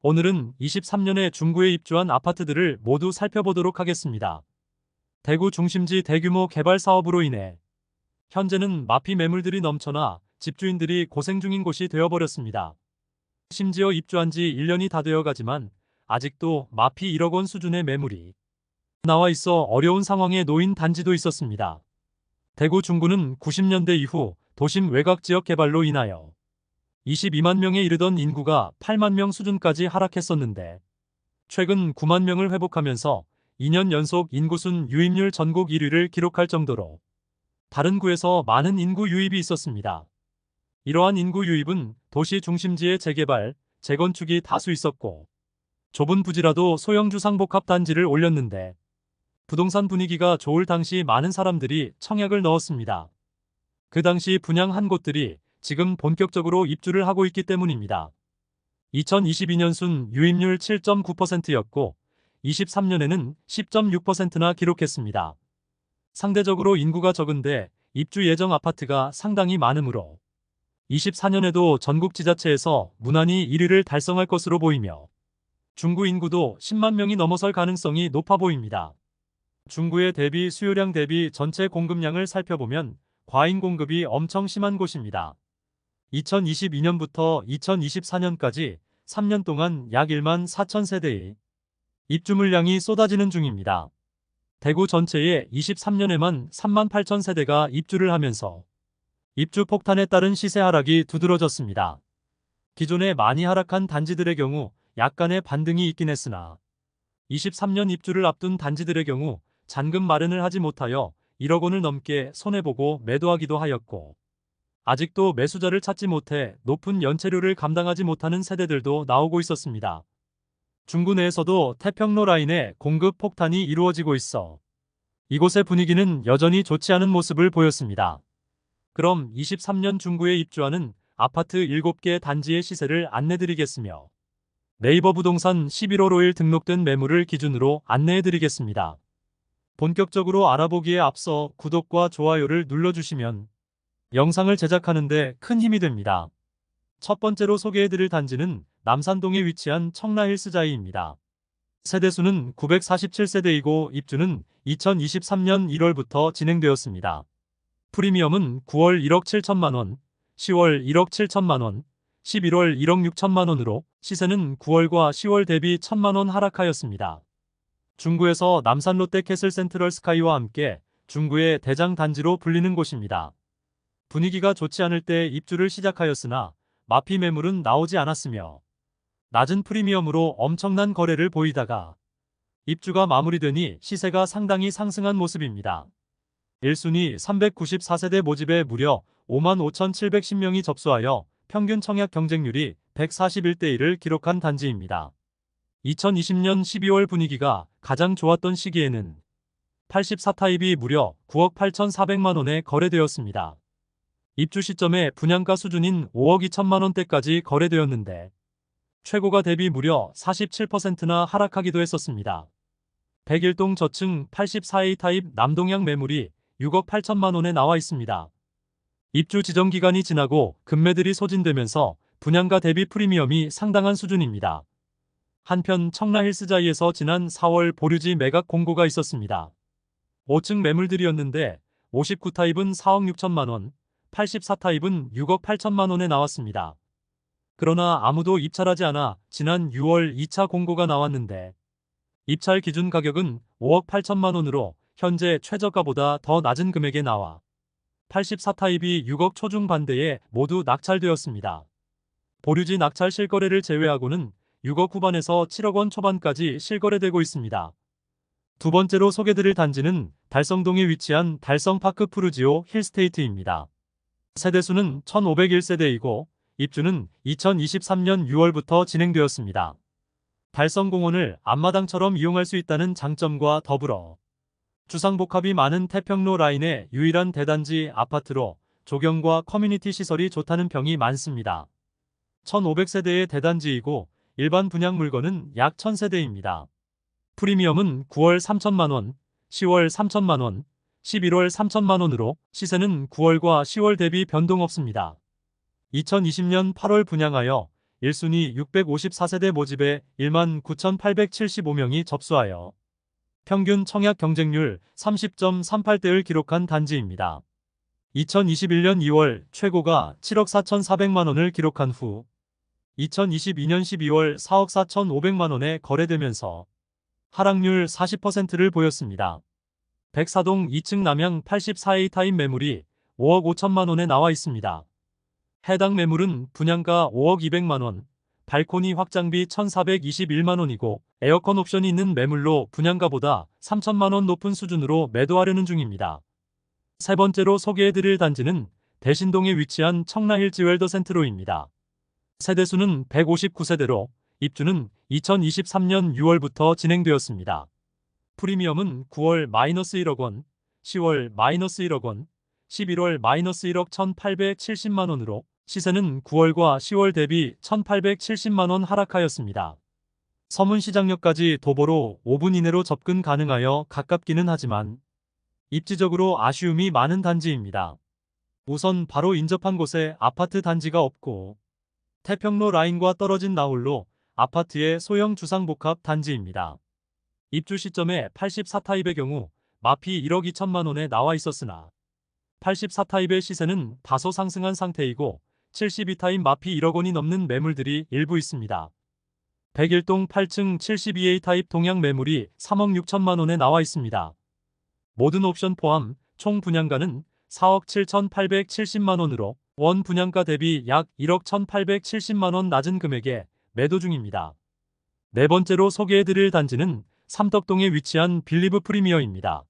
오늘은 23년에 중구에 입주한 아파트들을 모두 살펴보도록 하겠습니다. 대구 중심지 대규모 개발 사업으로 인해 현재는 마피 매물들이 넘쳐나 집주인들이 고생 중인 곳이 되어버렸습니다. 심지어 입주한 지 1년이 다 되어가지만 아직도 마피 1억 원 수준의 매물이 나와 있어 어려운 상황에 놓인 단지도 있었습니다. 대구 중구는 90년대 이후 도심 외곽 지역 개발로 인하여 22만 명에 이르던 인구가 8만 명 수준까지 하락했었는데 최근 9만 명을 회복하면서 2년 연속 인구순 유입률 전국 1위를 기록할 정도로 다른 구에서 많은 인구 유입이 있었습니다. 이러한 인구 유입은 도시 중심지의 재개발, 재건축이 다수 있었고 좁은 부지라도 소형주 상복합 단지를 올렸는데 부동산 분위기가 좋을 당시 많은 사람들이 청약을 넣었습니다. 그 당시 분양한 곳들이 지금 본격적으로 입주를 하고 있기 때문입니다. 2022년 순 유입률 7.9%였고 23년에는 10.6%나 기록했습니다. 상대적으로 인구가 적은데 입주 예정 아파트가 상당히 많으므로 24년에도 전국 지자체에서 무난히 1위를 달성할 것으로 보이며 중구 인구도 10만 명이 넘어설 가능성이 높아 보입니다. 중구의 대비 수요량 대비 전체 공급량을 살펴보면 과잉 공급이 엄청 심한 곳입니다. 2022년부터 2024년까지 3년 동안 약 1만 4천 세대의 입주 물량이 쏟아지는 중입니다. 대구 전체에 23년에만 3만 8천 세대가 입주를 하면서 입주 폭탄에 따른 시세 하락이 두드러졌습니다. 기존에 많이 하락한 단지들의 경우 약간의 반등이 있긴 했으나 23년 입주를 앞둔 단지들의 경우 잔금 마련을 하지 못하여 1억 원을 넘게 손해보고 매도하기도 하였고 아직도 매수자를 찾지 못해 높은 연체료를 감당하지 못하는 세대들도 나오고 있었습니다. 중구 내에서도 태평로 라인의 공급 폭탄이 이루어지고 있어 이곳의 분위기는 여전히 좋지 않은 모습을 보였습니다. 그럼 23년 중구에 입주하는 아파트 7개 단지의 시세를 안내드리겠으며 네이버 부동산 11월 5일 등록된 매물을 기준으로 안내해드리겠습니다. 본격적으로 알아보기에 앞서 구독과 좋아요를 눌러주시면 영상을 제작하는 데 큰 힘이 됩니다. 첫 번째로 소개해드릴 단지는 남산동에 위치한 청라힐스자이입니다. 세대수는 947세대이고 입주는 2023년 1월부터 진행되었습니다. 프리미엄은 9월 1억 7천만원, 10월 1억 7천만원, 11월 1억 6천만원으로 시세는 9월과 10월 대비 1천만원 하락하였습니다. 중구에서 남산 롯데캐슬 센트럴 스카이와 함께 중구의 대장 단지로 불리는 곳입니다. 분위기가 좋지 않을 때 입주를 시작하였으나 마피 매물은 나오지 않았으며 낮은 프리미엄으로 엄청난 거래를 보이다가 입주가 마무리되니 시세가 상당히 상승한 모습입니다. 1순위 394세대 모집에 무려 55,710명이 접수하여 평균 청약 경쟁률이 141대 1을 기록한 단지입니다. 2020년 12월 분위기가 가장 좋았던 시기에는 84타입이 무려 9억 8,400만원에 거래되었습니다. 입주 시점에 분양가 수준인 5억 2천만원대까지 거래되었는데 최고가 대비 무려 47%나 하락하기도 했었습니다. 101동 저층 84A 타입 남동향 매물이 6억 8천만원에 나와 있습니다. 입주 지정 기간이 지나고 급매들이 소진되면서 분양가 대비 프리미엄이 상당한 수준입니다. 한편 청라힐스자이에서 지난 4월 보류지 매각 공고가 있었습니다. 5층 매물들이었는데 59타입은 4억 6천만원, 84타입은 6억 8천만원에 나왔습니다. 그러나 아무도 입찰하지 않아 지난 6월 2차 공고가 나왔는데 입찰 기준 가격은 5억 8천만원으로 현재 최저가보다 더 낮은 금액에 나와 84타입이 6억 초중 반대에 모두 낙찰되었습니다. 보류지 낙찰 실거래를 제외하고는 6억 후반에서 7억 원 초반까지 실거래되고 있습니다. 두 번째로 소개드릴 단지는 달성동에 위치한 달성파크 푸르지오 힐스테이트입니다. 세대수는 1501세대이고 입주는 2023년 6월부터 진행되었습니다. 달성공원을 앞마당처럼 이용할 수 있다는 장점과 더불어 주상복합이 많은 태평로 라인의 유일한 대단지 아파트로 조경과 커뮤니티 시설이 좋다는 평이 많습니다. 1500세대의 대단지이고 일반 분양 물건은 약 1000세대입니다. 프리미엄은 9월 3천만원, 10월 3천만원, 11월 3천만원으로 시세는 9월과 10월 대비 변동 없습니다. 2020년 8월 분양하여 1순위 654세대 모집에 19,875명이 접수하여 평균 청약 경쟁률 30.38대를 기록한 단지입니다. 2021년 2월 최고가 7억 4,400만 원을 기록한 후 2022년 12월 4억 4,500만 원에 거래되면서 하락률 40%를 보였습니다. 백사동 2층 남양 84A 타입 매물이 5억 5천만 원에 나와 있습니다. 해당 매물은 분양가 5억 200만 원, 발코니 확장비 1,421만 원이고 에어컨 옵션이 있는 매물로 분양가보다 3천만 원 높은 수준으로 매도하려는 중입니다. 세 번째로 소개해드릴 단지는 대신동에 위치한 청라힐즈웰더 센트로입니다. 세대수는 159세대로 입주는 2023년 6월부터 진행되었습니다. 프리미엄은 9월 -1억 원, 10월 -1억 원, 11월 -1억 1,870만 원으로 시세는 9월과 10월 대비 1,870만 원 하락하였습니다. 서문시장역까지 도보로 5분 이내로 접근 가능하여 가깝기는 하지만 입지적으로 아쉬움이 많은 단지입니다. 우선 바로 인접한 곳에 아파트 단지가 없고 태평로 라인과 떨어진 나홀로 아파트의 소형 주상복합 단지입니다. 입주 시점에 84타입의 경우 마피 1억 2천만 원에 나와 있었으나 84타입의 시세는 다소 상승한 상태이고 72타입 마피 1억 원이 넘는 매물들이 일부 있습니다. 101동 8층 72A 타입 동양 매물이 3억 6천만 원에 나와 있습니다. 모든 옵션 포함 총 분양가는 4억 7,870만 원으로 원 분양가 대비 약 1억 1,870만 원 낮은 금액에 매도 중입니다. 네 번째로 소개해드릴 단지는 삼덕동에 위치한 빌리브 프리미어입니다.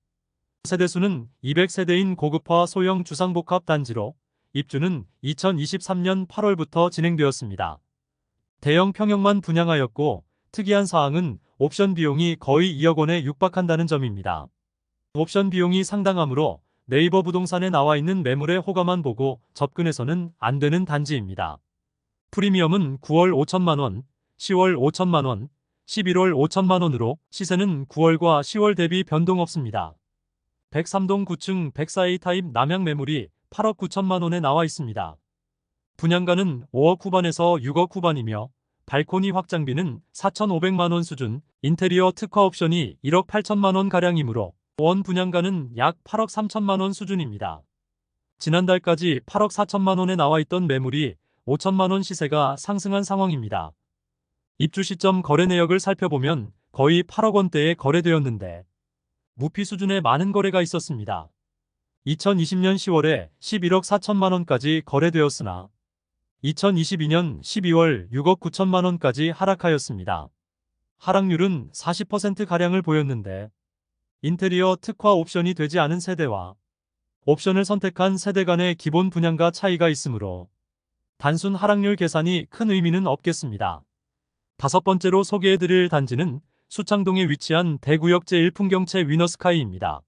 세대수는 200세대인 고급화 소형 주상복합 단지로 입주는 2023년 8월부터 진행되었습니다. 대형 평형만 분양하였고 특이한 사항은 옵션 비용이 거의 2억 원에 육박한다는 점입니다. 옵션 비용이 상당하므로 네이버 부동산에 나와 있는 매물의 호가만 보고 접근해서는 안 되는 단지입니다. 프리미엄은 9월 5천만 원, 10월 5천만 원, 11월 5천만 원으로 시세는 9월과 10월 대비 변동 없습니다. 103동 9층 104A 타입 남양 매물이 8억 9천만 원에 나와 있습니다. 분양가는 5억 후반에서 6억 후반이며 발코니 확장비는 4,500만 원 수준, 인테리어 특화 옵션이 1억 8천만 원 가량이므로 원 분양가는 약 8억 3천만 원 수준입니다. 지난달까지 8억 4천만 원에 나와 있던 매물이 5천만 원 시세가 상승한 상황입니다. 입주 시점 거래 내역을 살펴보면 거의 8억 원대에 거래되었는데 무피 수준의 많은 거래가 있었습니다. 2020년 10월에 11억 4천만 원까지 거래되었으나 2022년 12월 6억 9천만 원까지 하락하였습니다. 하락률은 40%가량을 보였는데 인테리어 특화 옵션이 되지 않은 세대와 옵션을 선택한 세대 간의 기본 분양가 차이가 있으므로 단순 하락률 계산이 큰 의미는 없겠습니다. 다섯 번째로 소개해드릴 단지는 수창동에 위치한 대구역 제1풍경채 위너스카이입니다.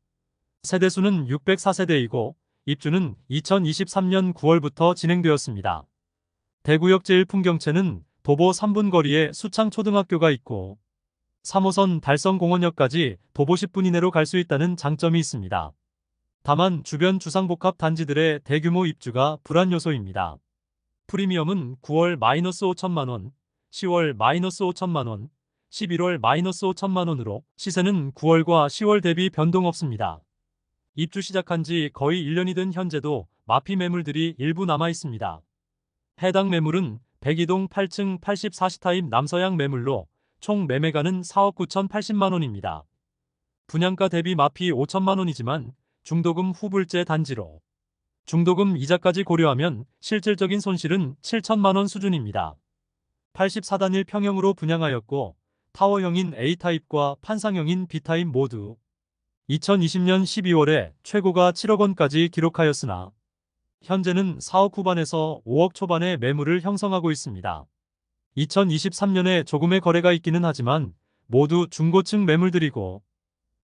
세대수는 604세대이고 입주는 2023년 9월부터 진행되었습니다. 대구역 제1풍경채는 도보 3분 거리에 수창초등학교가 있고 3호선 달성공원역까지 도보 10분 이내로 갈 수 있다는 장점이 있습니다. 다만 주변 주상복합 단지들의 대규모 입주가 불안 요소입니다. 프리미엄은 9월 -5천만 원, 10월 -5천만 원, 11월 -5천만 원으로 시세는 9월과 10월 대비 변동 없습니다. 입주 시작한 지 거의 1년이 된 현재도 마피 매물들이 일부 남아 있습니다. 해당 매물은 102동 8층 84시 타입 남서양 매물로 총 매매가는 4억 9,080만 원입니다. 분양가 대비 마피 5천만 원이지만 중도금 후불제 단지로 중도금 이자까지 고려하면 실질적인 손실은 7천만 원 수준입니다. 84단일 평형으로 분양하였고 타워형인 A타입과 판상형인 B타입 모두 2020년 12월에 최고가 7억 원까지 기록하였으나 현재는 4억 후반에서 5억 초반의 매물을 형성하고 있습니다. 2023년에 조금의 거래가 있기는 하지만 모두 중고층 매물들이고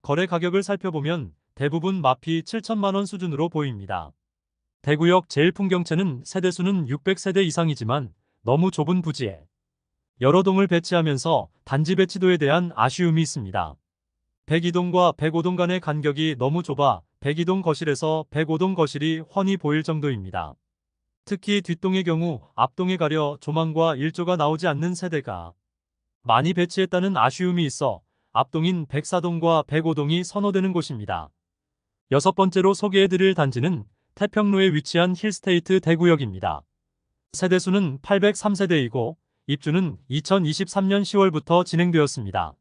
거래 가격을 살펴보면 대부분 마피 7천만 원 수준으로 보입니다. 대구역 제1풍경채는 세대수는 600세대 이상이지만 너무 좁은 부지에 여러 동을 배치하면서 단지 배치도에 대한 아쉬움이 있습니다. 102동과 105동 간의 간격이 너무 좁아 102동 거실에서 105동 거실이 훤히 보일 정도입니다. 특히 뒷동의 경우 앞동에 가려 조망과 일조가 나오지 않는 세대가 많이 배치했다는 아쉬움이 있어 앞동인 104동과 105동이 선호되는 곳입니다. 여섯 번째로 소개해드릴 단지는 태평로에 위치한 힐스테이트 대구역입니다. 세대수는 803세대이고 입주는 2023년 10월부터 진행되었습니다.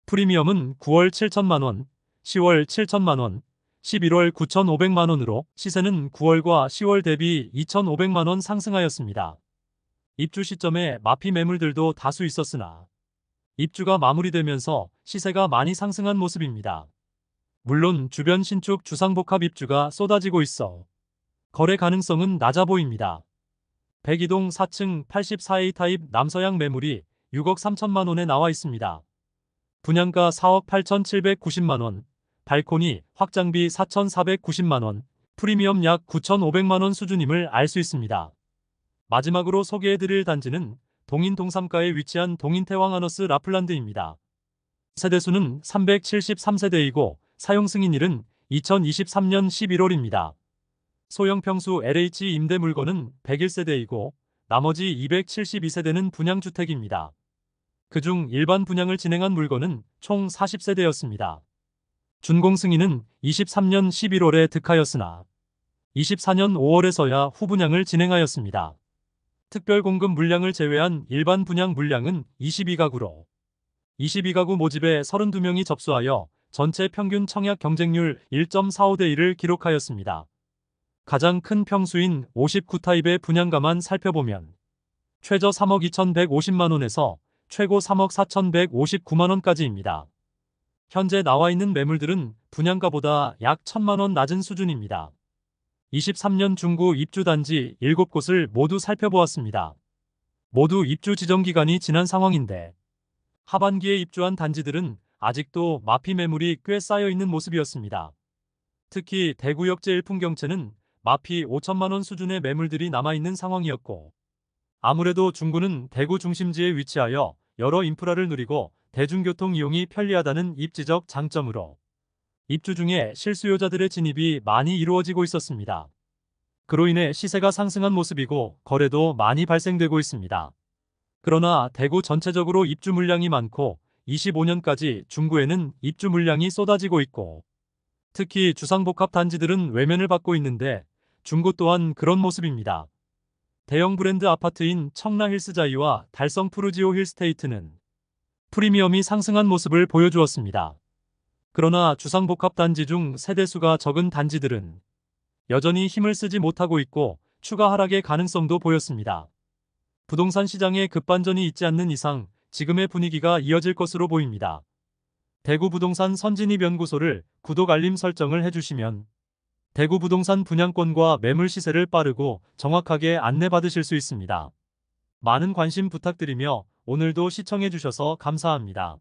프리미엄은 9월 7천만원, 10월 7천만원, 11월 9,500만원으로 시세는 9월과 10월 대비 2,500만원 상승하였습니다. 입주 시점에 마피 매물들도 다수 있었으나 입주가 마무리되면서 시세가 많이 상승한 모습입니다. 물론 주변 신축 주상복합 입주가 쏟아지고 있어 거래 가능성은 낮아 보입니다. 102동 4층 84A 타입 남서양 매물이 6억 3천만 원에 나와 있습니다. 분양가 4억 8,790만 원, 발코니 확장비 4,490만 원, 프리미엄 약 9,500만 원 수준임을 알 수 있습니다. 마지막으로 소개해드릴 단지는 동인 동삼가에 위치한 동인태왕하너스 라플란드입니다. 세대수는 373세대이고 사용 승인일은 2023년 11월입니다. 소형 평수 LH 임대 물건은 101세대이고 나머지 272세대는 분양주택입니다. 그중 일반 분양을 진행한 물건은 총 40세대였습니다. 준공 승인은 23년 11월에 득하였으나 24년 5월에서야 후분양을 진행하였습니다. 특별 공급 물량을 제외한 일반 분양 물량은 22가구로 22가구 모집에 32명이 접수하여 전체 평균 청약 경쟁률 1.45대 1을 기록하였습니다. 가장 큰 평수인 59타입의 분양가만 살펴보면 최저 3억 2,150만원에서 최고 3억 4,159만원까지입니다. 현재 나와 있는 매물들은 분양가보다 약 1,000만원 낮은 수준입니다. 23년 중구 입주단지 7곳을 모두 살펴보았습니다. 모두 입주 지정기간이 지난 상황인데 하반기에 입주한 단지들은 아직도 마피 매물이 꽤 쌓여있는 모습이었습니다. 특히 대구역 제1풍경채는 마피 5천만원 수준의 매물들이 남아있는 상황이었고 아무래도 중구는 대구 중심지에 위치하여 여러 인프라를 누리고 대중교통 이용이 편리하다는 입지적 장점으로 입주 중에 실수요자들의 진입이 많이 이루어지고 있었습니다. 그로 인해 시세가 상승한 모습이고 거래도 많이 발생되고 있습니다. 그러나 대구 전체적으로 입주 물량이 많고 25년까지 중구에는 입주 물량이 쏟아지고 있고 특히 주상복합 단지들은 외면을 받고 있는데 중구 또한 그런 모습입니다. 대형 브랜드 아파트인 청라힐스자이와 달성 푸르지오 힐스테이트는 프리미엄이 상승한 모습을 보여주었습니다. 그러나 주상복합 단지 중 세대수가 적은 단지들은 여전히 힘을 쓰지 못하고 있고 추가 하락의 가능성도 보였습니다. 부동산 시장에 급반전이 있지 않는 이상 지금의 분위기가 이어질 것으로 보입니다. 대구 부동산 선진입 연구소를 구독 알림 설정을 해주시면 대구 부동산 분양권과 매물 시세를 빠르고 정확하게 안내받으실 수 있습니다. 많은 관심 부탁드리며 오늘도 시청해주셔서 감사합니다.